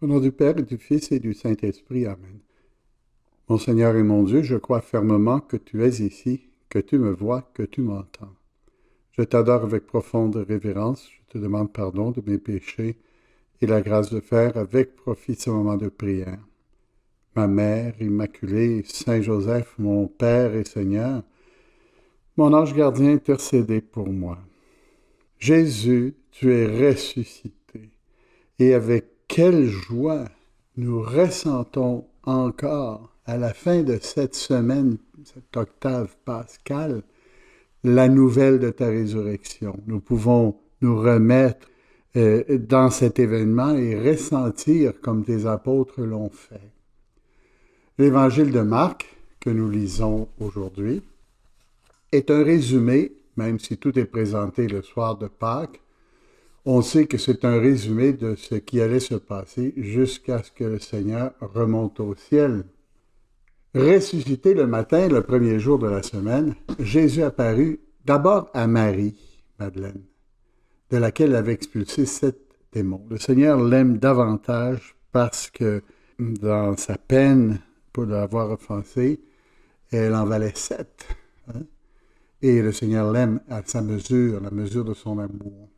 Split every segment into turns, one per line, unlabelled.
Au nom du Père et du Fils et du Saint-Esprit, Amen. Mon Seigneur et mon Dieu, je crois fermement que tu es ici, que tu me vois, que tu m'entends. Je t'adore avec profonde révérence, je te demande pardon de mes péchés et la grâce de faire avec profit ce moment de prière. Ma Mère immaculée, Saint Joseph, mon Père et Seigneur, mon ange gardien, intercédez pour moi. Jésus, tu es ressuscité, et avec quelle joie nous ressentons encore à la fin de cette semaine, cette octave pascale, la nouvelle de ta résurrection. Nous pouvons nous remettre dans cet événement et ressentir comme tes apôtres l'ont fait. L'évangile de Marc, que nous lisons aujourd'hui, est un résumé, même si tout est présenté le soir de Pâques. On sait que c'est un résumé de ce qui allait se passer jusqu'à ce que le Seigneur remonte au ciel. Ressuscité le matin, le premier jour de la semaine, Jésus apparut d'abord à Marie, Madeleine, de laquelle il avait expulsé 7 démons. Le Seigneur l'aime davantage parce que dans sa peine pour l'avoir offensé, elle en valait 7. Et le Seigneur l'aime à sa mesure, la mesure de son amour.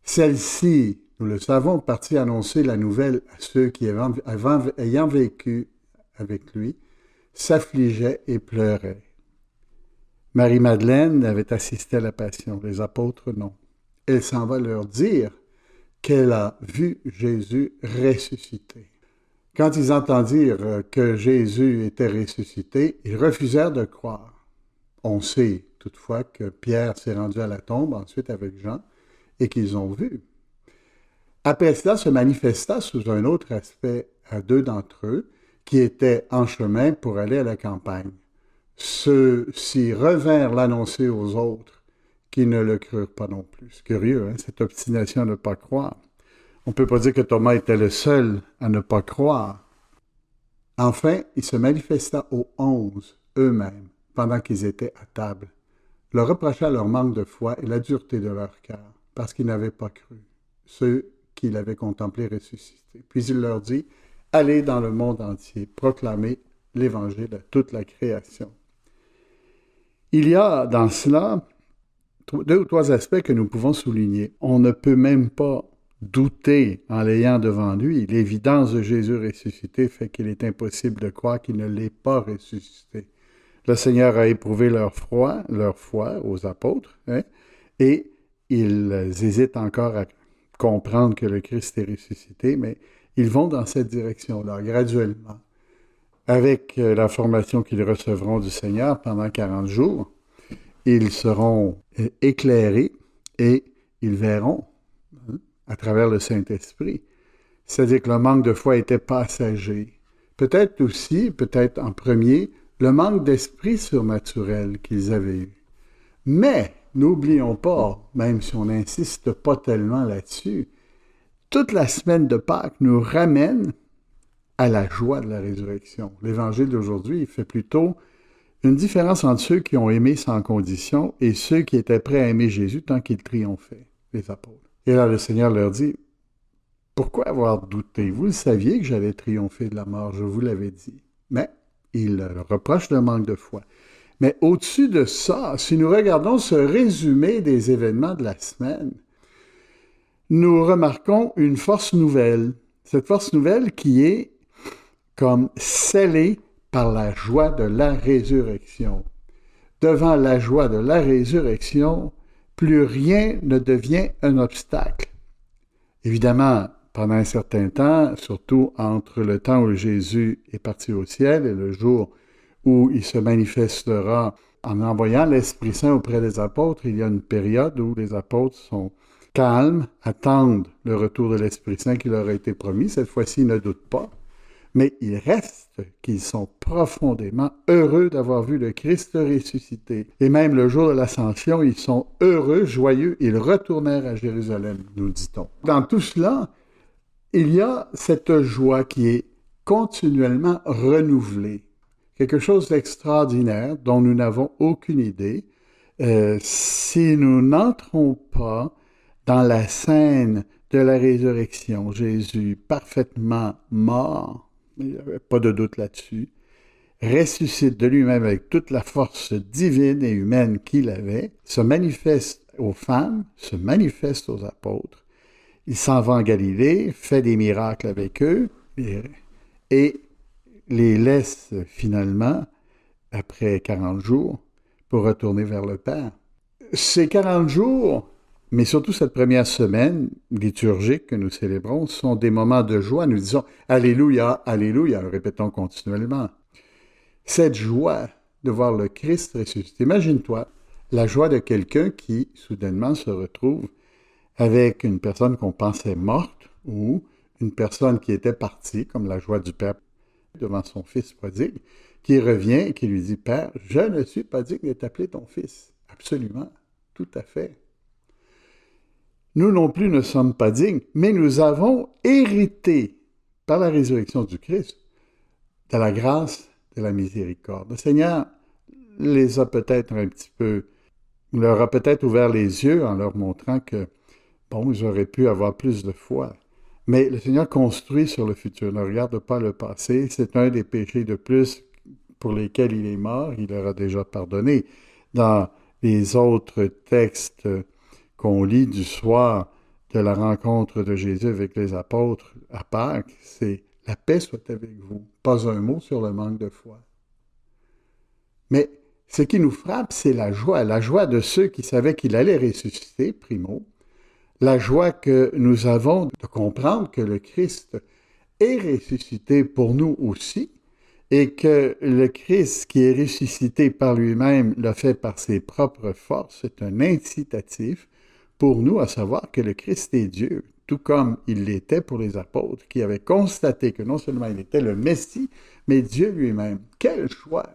Celle-ci, nous le savons, partit annoncer la nouvelle à ceux qui, ayant vécu avec lui, s'affligeaient et pleuraient. Marie-Madeleine avait assisté à la Passion, les apôtres non. Elle s'en va leur dire qu'elle a vu Jésus ressuscité. Quand ils entendirent que Jésus était ressuscité, ils refusèrent de croire. On sait toutefois que Pierre s'est rendu à la tombe, ensuite avec Jean, et qu'ils ont vu. Après cela se manifesta sous un autre aspect à 2 d'entre eux qui étaient en chemin pour aller à la campagne. Ceux-ci revinrent l'annoncer aux autres qui ne le crurent pas non plus. C'est curieux, cette obstination à ne pas croire. On ne peut pas dire que Thomas était le seul à ne pas croire. Enfin, il se manifesta aux 11 eux-mêmes pendant qu'ils étaient à table, leur reprocha leur manque de foi et la dureté de leur cœur, parce qu'ils n'avaient pas cru, ceux qui l'avaient contemplé ressuscité. Puis il leur dit, « Allez dans le monde entier, proclamez l'Évangile à toute la création. » Il y a dans cela 2 ou 3 aspects que nous pouvons souligner. On ne peut même pas douter en l'ayant devant lui. L'évidence de Jésus ressuscité fait qu'il est impossible de croire qu'il ne l'ait pas ressuscité. Le Seigneur a éprouvé leur foi aux apôtres, et ils hésitent encore à comprendre que le Christ est ressuscité, mais ils vont dans cette direction-là, graduellement. Avec la formation qu'ils recevront du Seigneur pendant 40 jours, ils seront éclairés et ils verront à travers le Saint-Esprit. C'est-à-dire que le manque de foi était passager. Peut-être en premier, le manque d'esprit surnaturel qu'ils avaient eu. Mais, n'oublions pas, même si on n'insiste pas tellement là-dessus, toute la semaine de Pâques nous ramène à la joie de la résurrection. L'Évangile d'aujourd'hui, il fait plutôt une différence entre ceux qui ont aimé sans condition et ceux qui étaient prêts à aimer Jésus tant qu'il triomphait, les apôtres. Et là, le Seigneur leur dit, « Pourquoi avoir douté? Vous le saviez que j'allais triompher de la mort, je vous l'avais dit. » Mais il leur reproche le manque de foi. Mais au-dessus de ça, si nous regardons ce résumé des événements de la semaine, nous remarquons une force nouvelle. Cette force nouvelle qui est comme scellée par la joie de la résurrection. Devant la joie de la résurrection, plus rien ne devient un obstacle. Évidemment, pendant un certain temps, surtout entre le temps où Jésus est parti au ciel et le jour où il se manifestera en envoyant l'Esprit Saint auprès des apôtres, il y a une période où les apôtres sont calmes, attendent le retour de l'Esprit Saint qui leur a été promis. Cette fois-ci, ils ne doutent pas. Mais il reste qu'ils sont profondément heureux d'avoir vu le Christ ressuscité. Et même le jour de l'Ascension, ils sont heureux, joyeux. Ils retournèrent à Jérusalem, nous dit-on. Dans tout cela, il y a cette joie qui est continuellement renouvelée. Quelque chose d'extraordinaire dont nous n'avons aucune idée. Si nous n'entrons pas dans la scène de la résurrection, Jésus parfaitement mort, il n'y avait pas de doute là-dessus, ressuscite de lui-même avec toute la force divine et humaine qu'il avait, se manifeste aux femmes, se manifeste aux apôtres. Il s'en va en Galilée, fait des miracles avec eux et les laisse finalement, après 40 jours, pour retourner vers le Père. Ces 40 jours, mais surtout cette première semaine liturgique que nous célébrons, sont des moments de joie. Nous disons « Alléluia, Alléluia », le répétons continuellement. Cette joie de voir le Christ ressuscité. Imagine-toi la joie de quelqu'un qui, soudainement, se retrouve avec une personne qu'on pensait morte ou une personne qui était partie, comme la joie du Père devant son fils prodigue, qui revient et qui lui dit « Père, je ne suis pas digne de t'appeler ton fils. » Absolument, tout à fait. Nous non plus ne sommes pas dignes, mais nous avons hérité, par la résurrection du Christ, de la grâce, de la miséricorde. Le Seigneur les a peut-être un petit peu, leur a peut-être ouvert les yeux en leur montrant que, bon, ils auraient pu avoir plus de foi. Mais le Seigneur construit sur le futur, ne regarde pas le passé. C'est un des péchés de plus pour lesquels il est mort, il leur a déjà pardonné. Dans les autres textes qu'on lit du soir de la rencontre de Jésus avec les apôtres à Pâques, c'est « La paix soit avec vous ». Pas un mot sur le manque de foi. Mais ce qui nous frappe, c'est la joie de ceux qui savaient qu'il allait ressusciter, primo, la joie que nous avons de comprendre que le Christ est ressuscité pour nous aussi et que le Christ qui est ressuscité par lui-même l'a fait par ses propres forces, c'est un incitatif pour nous à savoir que le Christ est Dieu, tout comme il l'était pour les apôtres qui avaient constaté que non seulement il était le Messie, mais Dieu lui-même. Quel choix!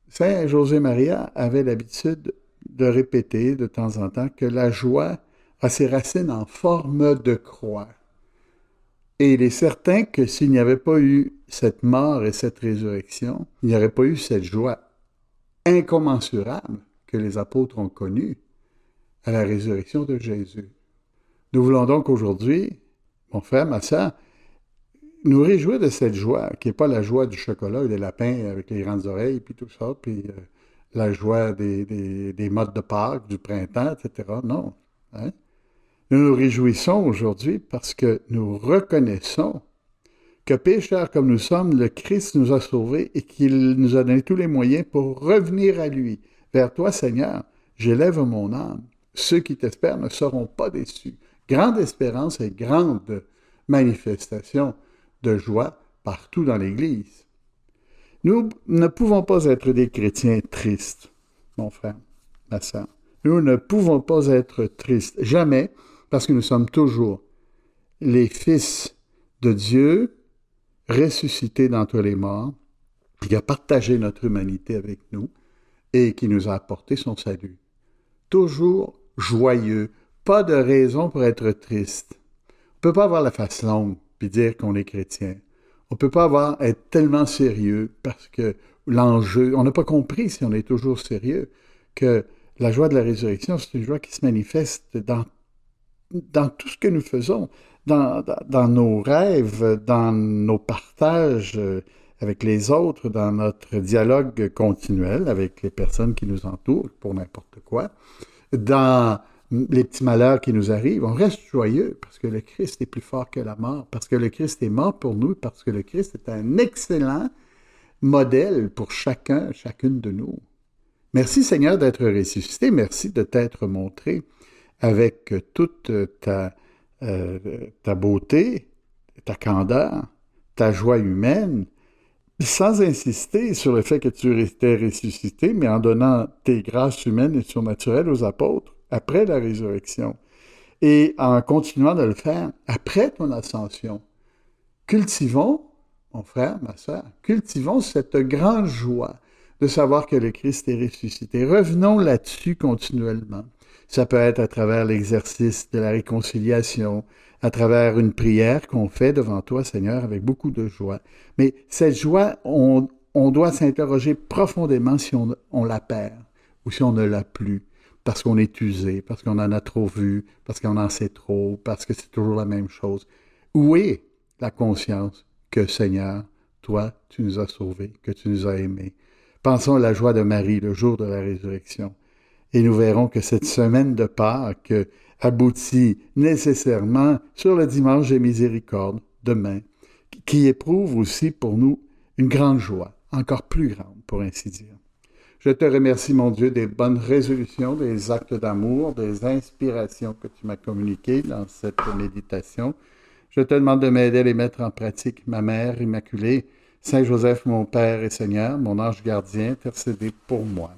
Saint José Maria avait l'habitude de répéter de temps en temps que la joie a ses racines en forme de croix. Et il est certain que s'il n'y avait pas eu cette mort et cette résurrection, il n'y aurait pas eu cette joie incommensurable que les apôtres ont connue à la résurrection de Jésus. Nous voulons donc aujourd'hui, mon frère, ma sœur, nous réjouir de cette joie, qui n'est pas la joie du chocolat et des lapins avec les grandes oreilles, puis tout ça, puis la joie des mottes de Pâques, du printemps, etc. Non. Hein? Nous nous réjouissons aujourd'hui parce que nous reconnaissons que pécheurs comme nous sommes, le Christ nous a sauvés et qu'il nous a donné tous les moyens pour revenir à lui. Vers toi, Seigneur, j'élève mon âme. Ceux qui t'espèrent ne seront pas déçus. Grande espérance et grande manifestation de joie partout dans l'Église. Nous ne pouvons pas être des chrétiens tristes, mon frère, ma sœur. Nous ne pouvons pas être tristes, jamais, parce que nous sommes toujours les fils de Dieu, ressuscités d'entre les morts, qui a partagé notre humanité avec nous et qui nous a apporté son salut. Toujours joyeux, pas de raison pour être triste. On ne peut pas avoir la face longue puis dire qu'on est chrétien. On ne peut pas être tellement sérieux parce que l'enjeu, on n'a pas compris si on est toujours sérieux, que la joie de la résurrection, c'est une joie qui se manifeste dans tout ce que nous faisons, dans nos rêves, dans nos partages avec les autres, dans notre dialogue continuel avec les personnes qui nous entourent, pour n'importe quoi, dans les petits malheurs qui nous arrivent. On reste joyeux parce que le Christ est plus fort que la mort, parce que le Christ est mort pour nous, parce que le Christ est un excellent modèle pour chacune de nous. Merci Seigneur d'être ressuscité, merci de t'être montré avec toute ta beauté, ta candeur, ta joie humaine, sans insister sur le fait que tu étais ressuscité, mais en donnant tes grâces humaines et surnaturelles aux apôtres après la résurrection et en continuant de le faire après ton ascension. Cultivons, mon frère, ma sœur, cultivons cette grande joie de savoir que le Christ est ressuscité. Revenons là-dessus continuellement. Ça peut être à travers l'exercice de la réconciliation, à travers une prière qu'on fait devant toi, Seigneur, avec beaucoup de joie. Mais cette joie, on doit s'interroger profondément si on la perd ou si on ne l'a plus. parce qu'on est usé, parce qu'on en a trop vu, parce qu'on en sait trop, parce que c'est toujours la même chose? Où est la conscience que, Seigneur, toi, tu nous as sauvés, que tu nous as aimés? Pensons à la joie de Marie, le jour de la résurrection. Et nous verrons que cette semaine de Pâques aboutit nécessairement sur le dimanche des miséricordes, demain, qui éprouve aussi pour nous une grande joie, encore plus grande, pour ainsi dire. Je te remercie, mon Dieu, des bonnes résolutions, des actes d'amour, des inspirations que tu m'as communiquées dans cette méditation. Je te demande de m'aider à les mettre en pratique, ma Mère Immaculée, Saint Joseph, mon Père et Seigneur, mon ange gardien, intercédez pour moi.